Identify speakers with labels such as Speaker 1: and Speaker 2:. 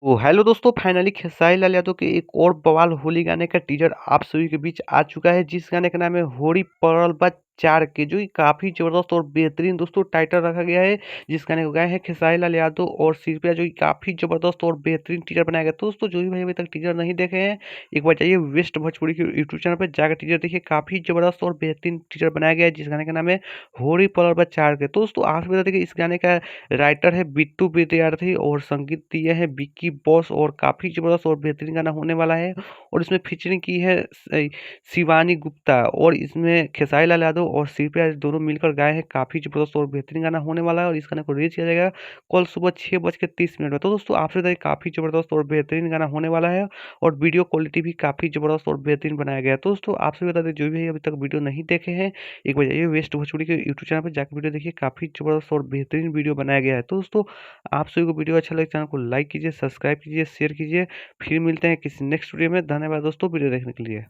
Speaker 1: तो हेलो दोस्तों, फाइनली खेसारी लाल यादव के एक और बवाल होली गाने का टीजर आप सभी के बीच आ चुका है, जिस गाने का नाम है होरी पड़ल बा 4 के, जो कि काफ़ी ज़बरदस्त और बेहतरीन दोस्तों टाइटल रखा गया है। जिस गाने को गाए हैं खेसारी लाल यादव और सिरपिया, जो कि काफ़ी ज़बरदस्त और बेहतरीन टीजर बनाया गया। तो दोस्तों, जो भी भाई अभी तक टीजर नहीं देखे हैं, एक बार जाइए वेस्ट भोजपुरी के यूट्यूब चैनल पर जाकर टीजर देखिए। काफ़ी ज़बरदस्त और बेहतरीन टीजर बनाया गया है, जिस गाने का नाम है होरी पड़ल बा 4 के। तो दोस्तों, आप बता दें कि इस गाने का राइटर है बिट्टू विद्यार्थी और संगीत दिए हैं विक्की बॉस, और काफ़ी ज़बरदस्त और बेहतरीन गाना होने वाला है। और इसमें फीचरिंग की है शिवानी गुप्ता, और इसमें खेसारी लाल यादव और श्रीप्रिया दोनों मिलकर गाए हैं। काफ़ी ज़बरदस्त और बेहतरीन गाना होने वाला है, और इस गाने को रिलीज किया जाएगा कल सुबह 6:30 में। तो दोस्तों, आपसे बताइए काफ़ी ज़बरदस्त और बेहतरीन गाना होने वाला है, और वीडियो क्वालिटी भी काफ़ी ज़बरदस्त और बेहतरीन बनाया गया है। तो दोस्तों, आपसे बता दें, जो भी अभी तक वीडियो नहीं देखे हैं, एक बार जाइए वेस्ट भोजपुरी के यूट्यूब चैनल पर जाकर वीडियो देखिए। काफ़ी ज़बरदस्त और बेहतरीन वीडियो बनाया गया है। तो दोस्तों, आप सभी को वीडियो अच्छा लगे चैनल को लाइक कीजिए, सब्सक्राइब कीजिए, शेयर कीजिए। फिर मिलते हैं किसी नेक्स्ट वीडियो में। धन्यवाद दोस्तों वीडियो देखने के लिए।